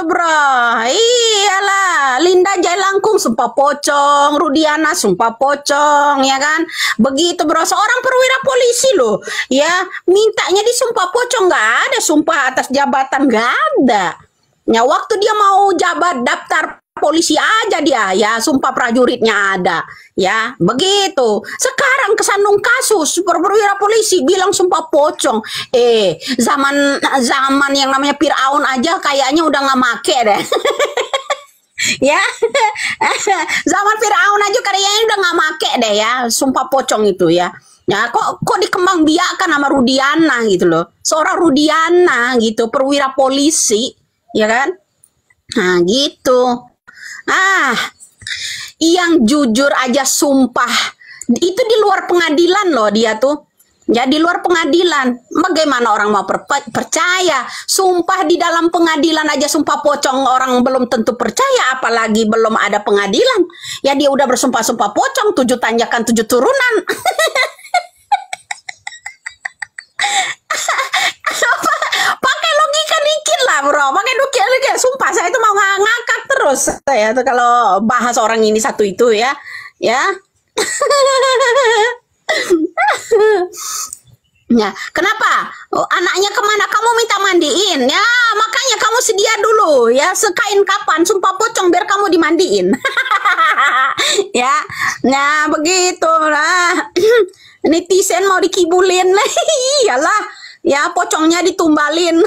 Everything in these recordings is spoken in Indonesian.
begitu bro. Iyalah, Linda Jailangkung sumpah pocong, Rudiana sumpah pocong, ya kan? Begitu bro, seorang perwira polisi loh, ya mintanya disumpah pocong, nggak ada sumpah atas jabatan, nggak ada. Ya waktu dia mau jabat daftar polisi aja dia, ya sumpah prajuritnya ada, ya begitu. Sekarang kesandung kasus perwira polisi bilang sumpah pocong. Zaman zaman yang namanya Firaun aja kayaknya udah nggak make deh. Ya, zaman Firaun aja kayaknya udah nggak make deh ya, sumpah pocong itu ya. Ya, kok dikembang biakan sama Rudiana gitu loh. Seorang Rudiana gitu, perwira polisi, ya kan? Nah, gitu. Ah, yang jujur aja sumpah itu di luar pengadilan loh dia tuh. Ya di luar pengadilan. Bagaimana orang mau percaya? Sumpah di dalam pengadilan aja sumpah pocong orang belum tentu percaya, apalagi belum ada pengadilan. Ya dia udah bersumpah-sumpah pocong 7 tanjakan 7 turunan. Pakai logika dikit lah bro, pakai logika. Sumpah saya itu mau ngakak terus saya tuh kalau bahas orang ini satu itu ya, ya. Ya, kenapa? Oh, anaknya kemana? Kamu minta mandiin? Ya, makanya kamu sedia dulu ya, sekain kapan sumpah pocong biar kamu dimandiin. Ya, nah begitu lah. Netizen mau dikibulin lah, iyalah. Ya, pocongnya ditumbalin.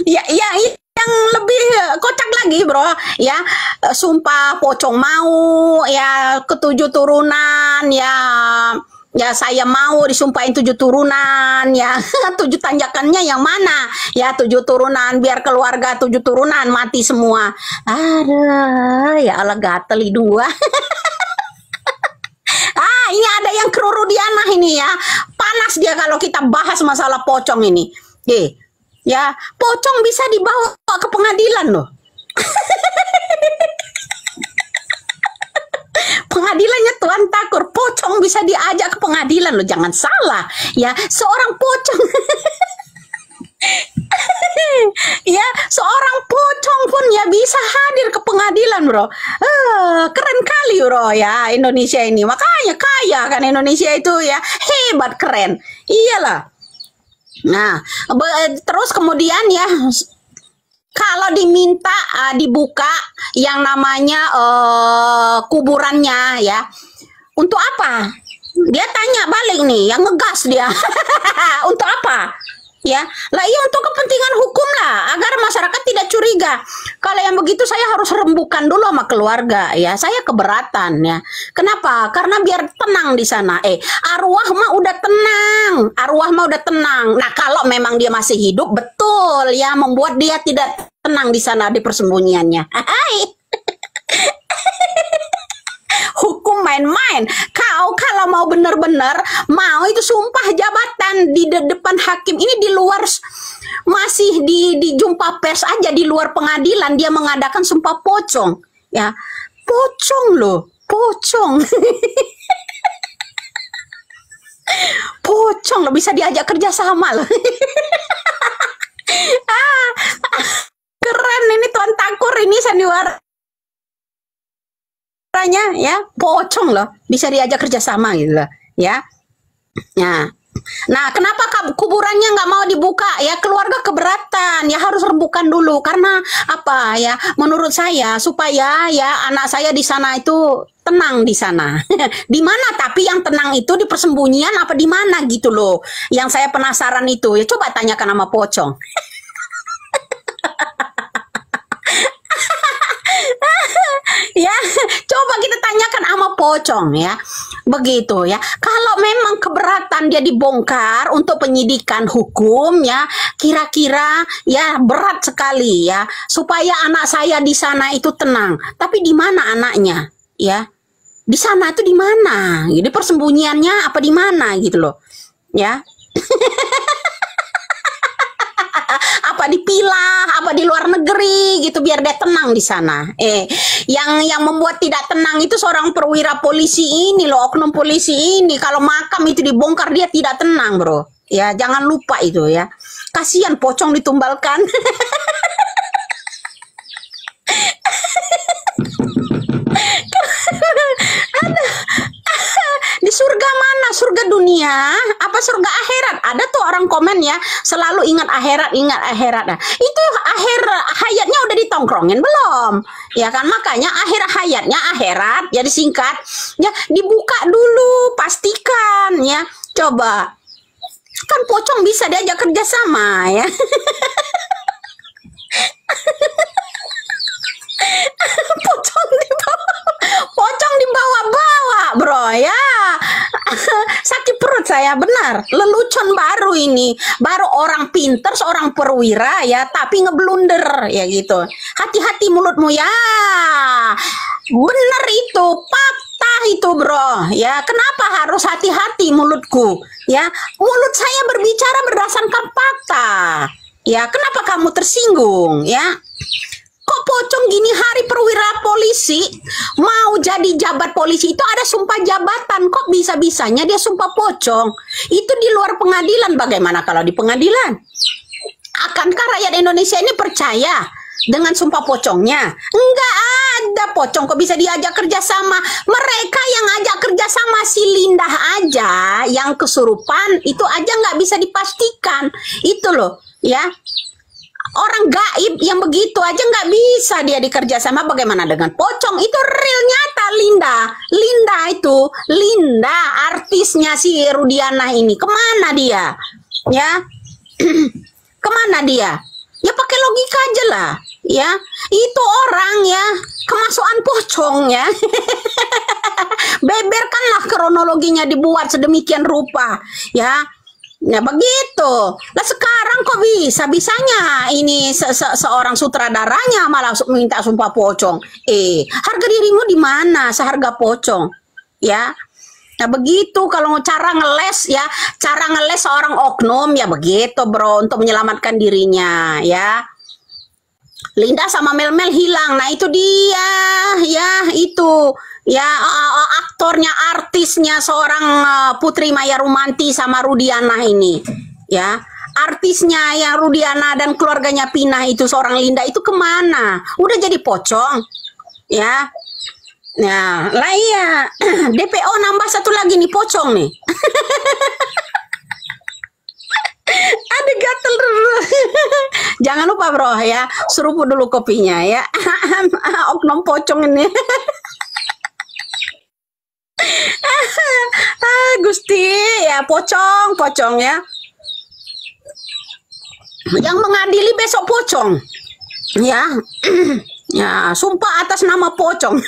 Ya, yang lebih kocak lagi bro ya, sumpah pocong mau ya ke-7 turunan ya, ya saya mau disumpahin 7 turunan ya. 7 tanjakannya yang mana ya, 7 turunan biar keluarga 7 turunan mati semua. Aduh ya Allah, gatel hidung gua. Ini ada yang kru Rudiana ini ya, panas dia kalau kita bahas masalah pocong ini. Ya, pocong bisa dibawa ke pengadilan loh. Pengadilannya Tuan Takur, pocong bisa diajak ke pengadilan loh, jangan salah. Ya, seorang pocong. Ya, seorang pocong pun ya bisa hadir ke pengadilan bro. Keren kali bro ya Indonesia ini, makanya kaya kan Indonesia itu ya, hebat keren. Iyalah. Nah, terus kemudian ya, kalau diminta dibuka yang namanya kuburannya ya, untuk apa? Dia tanya balik nih, yang ngegas dia. Untuk apa? Ya, lah iya untuk kepentingan hukum lah, agar masyarakat tidak curiga. Kalau yang begitu saya harus rembukan dulu sama keluarga ya. Saya keberatan ya. Kenapa? Karena biar tenang di sana. Arwah mah udah tenang. Arwah mah udah tenang. Nah, kalau memang dia masih hidup, betul ya, membuat dia tidak tenang di sana di persembunyiannya. Hai. Hukum main-main. Kau kalau mau benar-benar mau itu sumpah jabatan di depan hakim ini, di luar masih di jumpa pers aja, di luar pengadilan dia mengadakan sumpah pocong ya. Pocong loh, pocong. Pocong loh, bisa diajak kerja sama loh. Keren ini Tuan Takur ini sandiwara ya, pocong loh, bisa diajak kerjasama gitu loh ya. Nah, kenapa kuburannya nggak mau dibuka ya? Keluarga keberatan ya, harus rembukan dulu. Karena apa ya, menurut saya supaya ya anak saya di sana itu tenang di sana. Di mana tapi yang tenang itu di persembunyian apa di mana gitu loh, yang saya penasaran itu ya. Coba tanyakan sama pocong. Ya, coba kita tanyakan sama pocong ya. Begitu ya. Kalau memang keberatan dia dibongkar untuk penyidikan hukum ya, kira-kira ya berat sekali ya, supaya anak saya di sana itu tenang. Tapi di mana anaknya? Ya. Di sana itu di mana? Jadi persembunyiannya apa di mana gitu loh. Ya. Apa dipilah, apa di luar negeri gitu biar dia tenang di sana. Yang membuat tidak tenang itu seorang perwira polisi ini loh, oknum polisi ini. Kalau makam itu dibongkar dia tidak tenang bro. Ya, jangan lupa itu ya. Kasihan pocong ditumbalkan. Di surga mana? Surga dunia? Apa surga akhirat? Ada tuh orang komen ya, selalu ingat akhirat, ingat akhirat. Nah, itu akhir hayatnya udah ditongkrongin belum? Ya kan, makanya akhir hayatnya akhirat, jadi singkat. Ya, dibuka dulu, pastikan ya. Coba. Kan pocong bisa diajak kerjasama ya. Pocong dibawa-bawa bro ya. Sakit perut saya, benar. Lelucon baru ini, baru orang pinter, seorang perwira ya, tapi ngeblunder ya gitu. Hati-hati mulutmu ya. Bener itu, fakta itu bro ya. Kenapa harus hati-hati mulutku ya? Mulut saya berbicara berdasarkan fakta ya. Kenapa kamu tersinggung ya? Kok pocong gini hari perwira polisi mau jadi jabat polisi itu ada sumpah jabatan, kok bisa-bisanya dia sumpah pocong? Itu di luar pengadilan, bagaimana kalau di pengadilan? Akankah rakyat Indonesia ini percaya dengan sumpah pocongnya? Enggak ada pocong kok bisa diajak kerjasama. Mereka yang ajak kerjasama si Lindah aja yang kesurupan itu aja nggak bisa dipastikan. Itu loh ya. Orang gaib yang begitu aja nggak bisa dia dikerja sama, bagaimana dengan pocong? Itu real nyata. Linda itu Linda artisnya si Rudiana ini kemana dia ya? Kemana dia ya? Pakai logika aja lah ya. Itu orang ya kemasukan pocong ya. Beberkanlah kronologinya, dibuat sedemikian rupa ya. Ya begitu. Lah sekarang kok bisa-bisanya ini seorang sutradaranya malah minta sumpah pocong. Harga dirimu di mana seharga pocong? Ya. Nah begitu kalau cara ngeles ya, cara ngeles seorang oknum ya begitu bro, untuk menyelamatkan dirinya ya. Linda sama Mel hilang. Nah itu dia ya, itu ya aktornya, artisnya seorang Putri Maya Rumanti sama Rudiana ini ya. Artisnya yang Rudiana dan keluarganya pinah itu, seorang Linda itu kemana? Udah jadi pocong ya. Nah lah iya. DPO nambah satu lagi nih, pocong nih. Ada gatel dulu. Jangan lupa bro ya, seruput dulu kopinya ya. Oknum pocong ini. Gusti ya, pocong ya. Yang mengadili besok pocong ya. Ya sumpah atas nama pocong.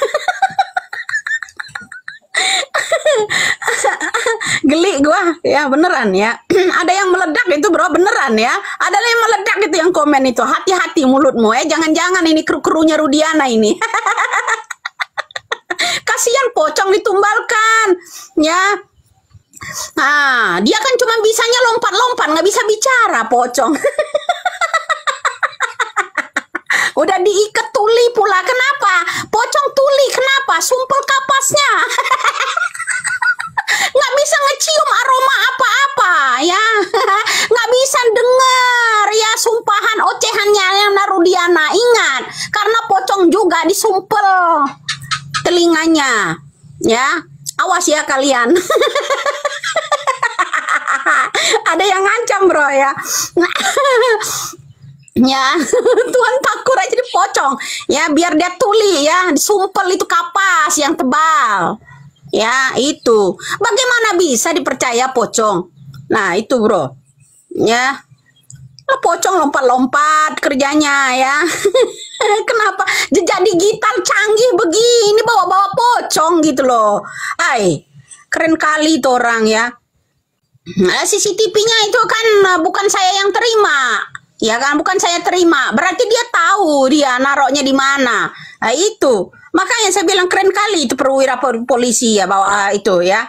Geli gua ya, beneran ya. Ada yang meledak itu bro, beneran ya. Ada yang meledak itu yang komen itu. Hati-hati mulutmu ya, jangan-jangan ini kru-krunya Rudiana ini. Kasihan pocong ditumbalkan ya. Nah dia kan cuma bisanya lompat-lompat, nggak bisa bicara pocong. Udah diikat tuli pula. Kenapa pocong tuli? Kenapa? Sumpel kapasnya. Nggak bisa ngecium aroma apa-apa ya. Nggak bisa dengar ya sumpahan ocehannya yang Rudiana. Ingat, karena pocong juga disumpel telinganya ya. Awas ya kalian. Ada yang ngancam bro ya. Ya Tuhan takut aja di pocong ya, biar dia tuli ya, disumpel itu kapas yang tebal ya. Itu bagaimana bisa dipercaya pocong? Nah itu bro ya, pocong lompat-lompat kerjanya ya. Kenapa jadi digital canggih begini bawa-bawa pocong gitu loh. Hai, keren kali itu orang ya. Nah, CCTV-nya itu kan bukan saya yang terima ya kan, bukan saya terima, berarti dia tahu dia naroknya di mana. Nah, itu makanya saya bilang keren kali itu perwira polisi ya, bawa itu ya.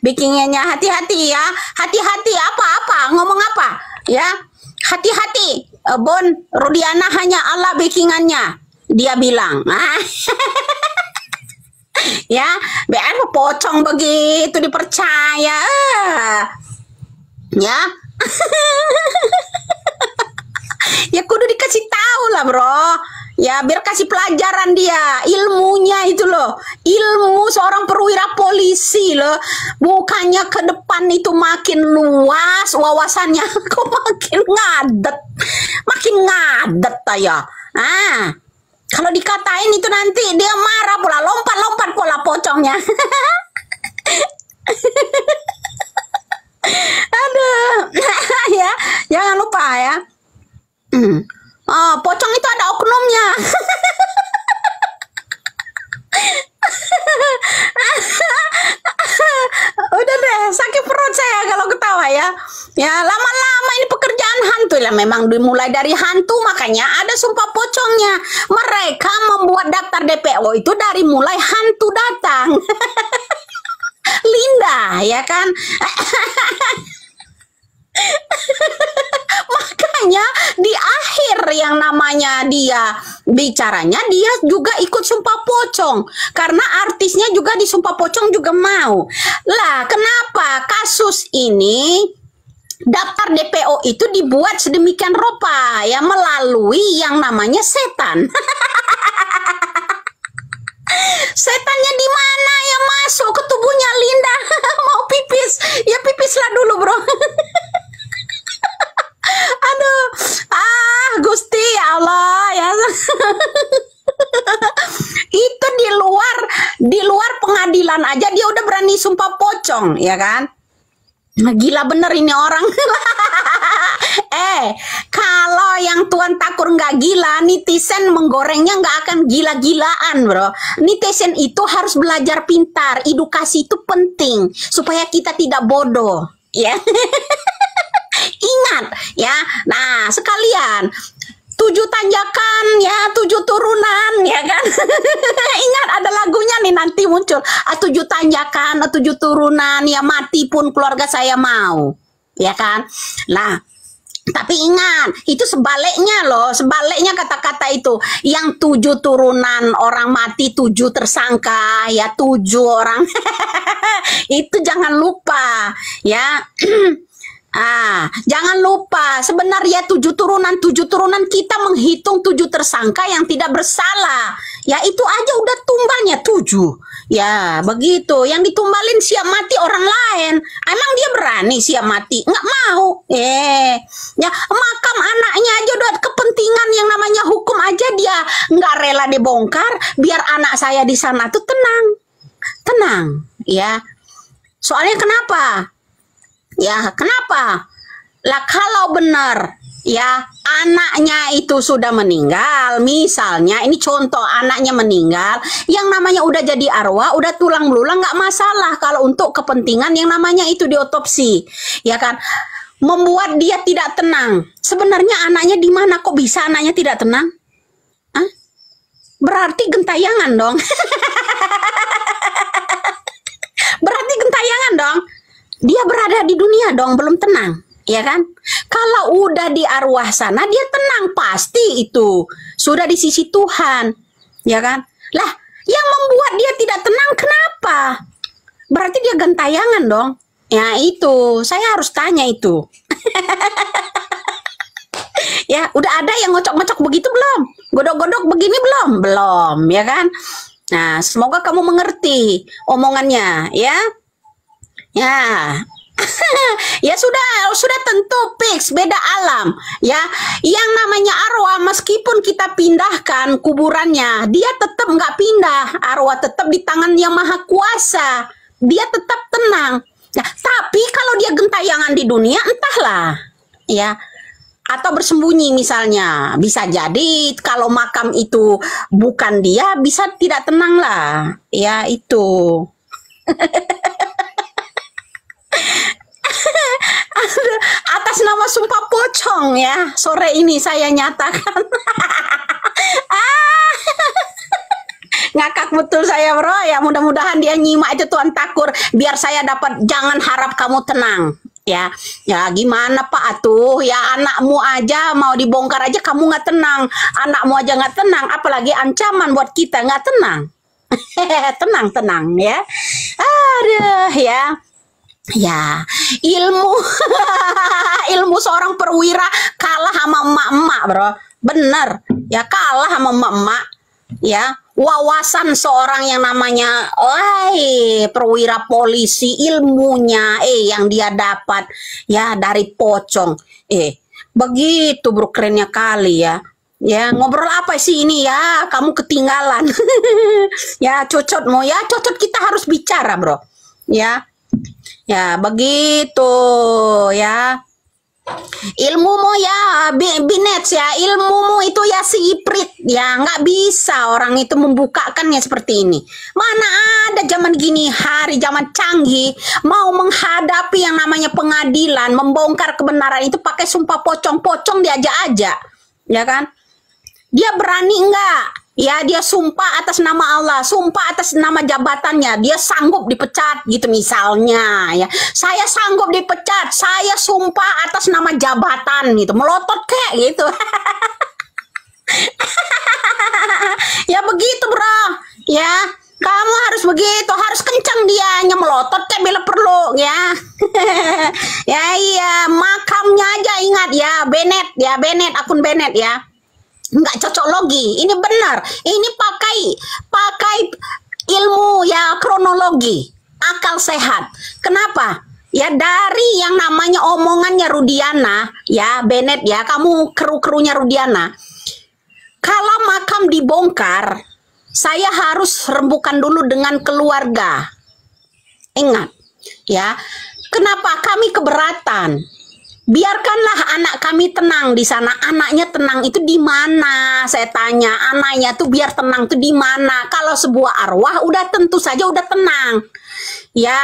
Bikinnya hati-hati ya, hati-hati apa-apa, ngomong apa ya, hati-hati. Bon, Rudiana hanya Allah backingannya, dia bilang. Ya, biar pocong begitu dipercaya. ya. Ya kudu dikasih tahu lah bro, ya biar kasih pelajaran dia ilmunya itu loh, ilmu seorang perwira polisi loh, bukannya ke depan itu makin luas wawasannya kok makin ngadet ya. Kalau dikatain itu nanti dia marah pula, lompat-lompat pola pocongnya. Aduh. Ya jangan lupa ya. Pocong itu ada oknumnya. Udah deh, sakit perut saya kalau ketawa ya. Ya lama-lama ini pekerjaan hantu lah. Memang dimulai dari hantu, makanya ada sumpah pocongnya. Mereka membuat daftar DPO itu dari mulai hantu datang. Linda, ya kan? Makanya di akhir yang namanya dia bicaranya, dia juga ikut sumpah pocong karena artisnya juga di sumpah pocong juga mau lah. Kenapa kasus ini daftar DPO itu dibuat sedemikian rupa ya, melalui yang namanya setan. Setannya di mana yang masuk ke tubuhnya Linda? Mau pipis ya, pipislah dulu bro. Aduh, Gusti ya Allah ya. Itu di luar pengadilan aja dia udah berani sumpah pocong, ya kan? Gila bener ini orang. Kalau yang Tuan Takur nggak gila, netizen menggorengnya nggak akan gila-gilaan bro. Netizen itu harus belajar pintar, edukasi itu penting supaya kita tidak bodoh, ya. Ingat ya, nah sekalian 7 tanjakan ya, 7 turunan ya kan. Ingat ada lagunya nih nanti muncul, 7 tanjakan, 7 turunan ya, mati pun keluarga saya mau, ya kan. Nah tapi ingat, itu sebaliknya loh, sebaliknya kata-kata itu. Yang 7 turunan orang mati, 7 tersangka, ya 7 orang. Itu jangan lupa, ya. Jangan lupa, sebenarnya 7 turunan kita menghitung 7 tersangka yang tidak bersalah. Ya itu aja udah tumbangnya 7. Ya begitu, yang ditumbalin siap mati orang lain. Emang dia berani siap mati? Nggak mau. Ya makam anaknya aja udah kepentingan yang namanya hukum aja dia nggak rela dibongkar biar anak saya di sana tuh tenang. Ya, soalnya kenapa? Ya, kenapa? Lah kalau benar ya anaknya itu sudah meninggal, misalnya ini contoh anaknya meninggal, yang namanya udah jadi arwah, udah tulang belulang nggak masalah kalau untuk kepentingan yang namanya itu diotopsi, ya kan? Membuat dia tidak tenang. Sebenarnya anaknya di mana, kok bisa anaknya tidak tenang? Berarti gentayangan dong. Berarti gentayangan dong. Dia berada di dunia dong, belum tenang, ya kan? Kalau udah di arwah sana, dia tenang, pasti itu sudah di sisi Tuhan, ya kan? Lah, yang membuat dia tidak tenang kenapa? Berarti dia gentayangan dong. Ya itu, saya harus tanya itu. Ya, udah ada yang ngocok-ngocok begitu belum? Godok-godok begini belum? Belum, ya kan? Nah, semoga kamu mengerti omongannya, ya. Ya. Ya sudah tentu fix beda alam ya. Yang namanya arwah meskipun kita pindahkan kuburannya, dia tetap nggak pindah. Arwah tetap di tangan yang maha kuasa, dia tetap tenang. Nah, tapi kalau dia gentayangan di dunia entahlah ya, atau bersembunyi misalnya, bisa jadi kalau makam itu bukan dia, bisa tidak tenang lah ya itu. Atas nama sumpah pocong ya, sore ini saya nyatakan. Ngakak betul saya bro ya, mudah-mudahan dia nyimak itu Tuan Takur biar saya dapat. Jangan harap kamu tenang ya. Ya gimana Pak atuh ya, anakmu aja mau dibongkar aja kamu nggak tenang, anakmu aja nggak tenang, apalagi ancaman buat kita nggak tenang. Tenang ya. Aduh ya. Ya, ilmu ilmu seorang perwira kalah sama emak-emak, bro. Bener, ya kalah sama emak-emak. Ya, wawasan seorang yang namanya, perwira polisi, ilmunya, yang dia dapat, ya dari pocong, begitu bro, kerennya kali ya. Ya, ngobrol apa sih ini ya? Kamu ketinggalan. Ya, cocot mau ya, cocot kita harus bicara, bro. Ya, ya begitu ya. Ilmumu ya, binets ya, ilmumu itu ya siprit ya, nggak bisa orang itu membukakannya seperti ini. Mana ada zaman gini hari, zaman canggih, mau menghadapi yang namanya pengadilan, membongkar kebenaran itu pakai sumpah pocong-pocong diajak aja, ya kan? Dia berani enggak? Ya, dia sumpah atas nama Allah, sumpah atas nama jabatannya, dia sanggup dipecat gitu misalnya ya. Saya sanggup dipecat, saya sumpah atas nama jabatan gitu, melotot kayak gitu. Ya begitu bro, ya kamu harus begitu, harus kencang dianya, melotot kayak bila perlu ya. Ya iya, makamnya aja ingat ya, Bennett ya, Bennett, akun Bennett ya. Nggak cocok logi, ini benar, ini pakai ilmu ya, kronologi, akal sehat. Kenapa? Ya dari yang namanya omongannya Rudiana ya, Bennett ya, kamu kru-krunya Rudiana, kalau makam dibongkar saya harus rembukan dulu dengan keluarga. Ingat ya, kenapa kami keberatan? Biarkanlah anak kami tenang di sana. Anaknya tenang itu di mana? Saya tanya, anaknya tuh biar tenang tuh di mana? Kalau sebuah arwah udah tentu saja udah tenang. Ya,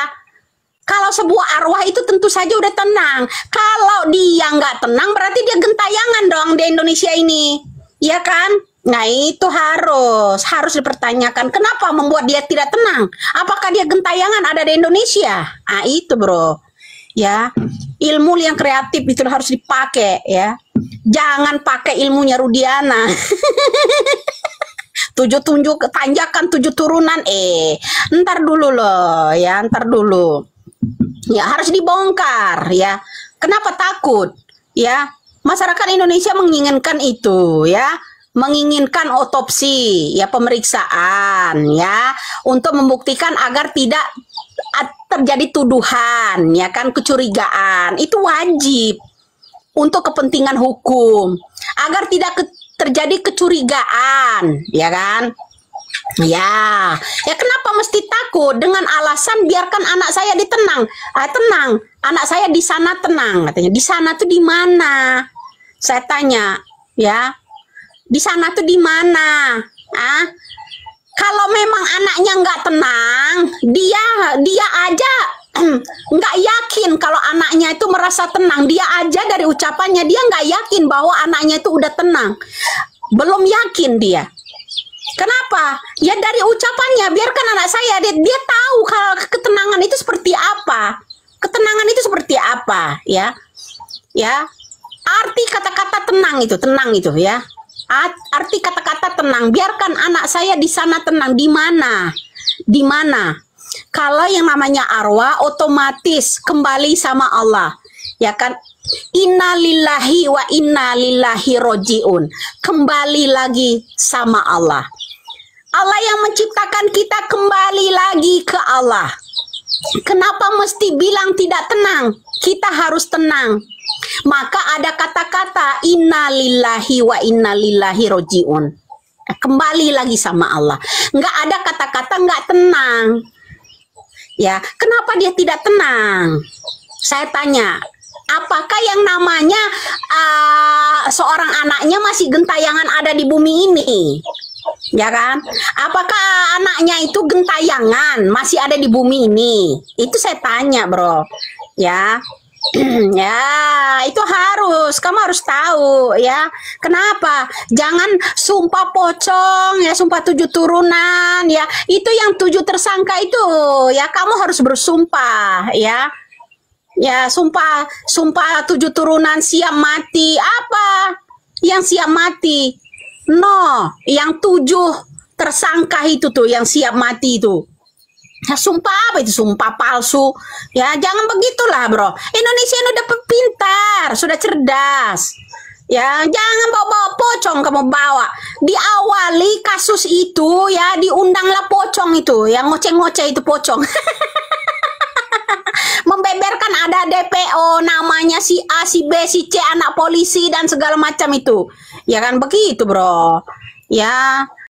kalau sebuah arwah itu tentu saja udah tenang. Kalau dia nggak tenang berarti dia gentayangan dong di Indonesia ini. Ya kan? Nah itu harus dipertanyakan. Kenapa membuat dia tidak tenang? Apakah dia gentayangan ada di Indonesia? Ah itu bro. Ya, ilmu yang kreatif itu harus dipakai ya. Jangan pakai ilmunya Rudiana. 7 tanjakan 7 turunan, ntar dulu loh ya, ntar dulu. Ya harus dibongkar ya. Kenapa takut? Ya, masyarakat Indonesia menginginkan itu ya. Menginginkan otopsi ya, pemeriksaan ya, untuk membuktikan agar tidak terjadi tuduhan ya kan, kecurigaan. Itu wajib untuk kepentingan hukum agar tidak terjadi kecurigaan ya kan. Ya kenapa mesti takut dengan alasan biarkan anak saya ditenang, tenang, anak saya di sana tenang katanya. Di sana tuh di mana? Saya tanya ya, di sana tuh di mana? Kalau memang anaknya nggak tenang, dia aja nggak yakin kalau anaknya itu merasa tenang. Dia aja dari ucapannya dia nggak yakin bahwa anaknya itu udah tenang. Belum yakin dia. Kenapa? Ya dari ucapannya, biarkan anak saya, dia tahu kalau ketenangan itu seperti apa. Ketenangan itu seperti apa, ya. Ya. Arti kata-kata tenang itu ya. Arti kata-kata tenang, biarkan anak saya di sana tenang. Di mana? Di mana? Kalau yang namanya arwah otomatis kembali sama Allah. Ya kan? Inna lillahi wa inna lillahi roji'un. Kembali lagi sama Allah. Allah yang menciptakan kita kembali lagi ke Allah. Kenapa mesti bilang tidak tenang? Kita harus tenang. Maka ada kata-kata inna lillahi wa inna lillahi roji'un. Kembali lagi sama Allah. Nggak ada kata-kata nggak tenang. Ya, kenapa dia tidak tenang? Saya tanya, apakah yang namanya seorang anaknya masih gentayangan ada di bumi ini? Ya kan? Apakah anaknya itu gentayangan masih ada di bumi ini? Itu saya tanya, bro. Ya. Ya, itu kamu harus tahu ya. Kenapa? Jangan sumpah pocong ya, sumpah 7 turunan ya. Itu yang 7 tersangka itu ya, kamu harus bersumpah ya. Ya, sumpah 7 turunan siap mati. Apa? Yang siap mati? No, yang 7 tersangka itu tuh yang siap mati itu. Ya, sumpah apa itu sumpah palsu? Ya jangan begitulah bro. Indonesia ini udah pintar, sudah cerdas. Ya jangan bawa-bawa pocong kamu bawa. Diawali kasus itu ya diundanglah pocong itu, yang ngoceh-ngoceh itu pocong. Membeberkan ada DPO namanya si A, si B, si C, anak polisi dan segala macam itu. Ya kan begitu bro. Ya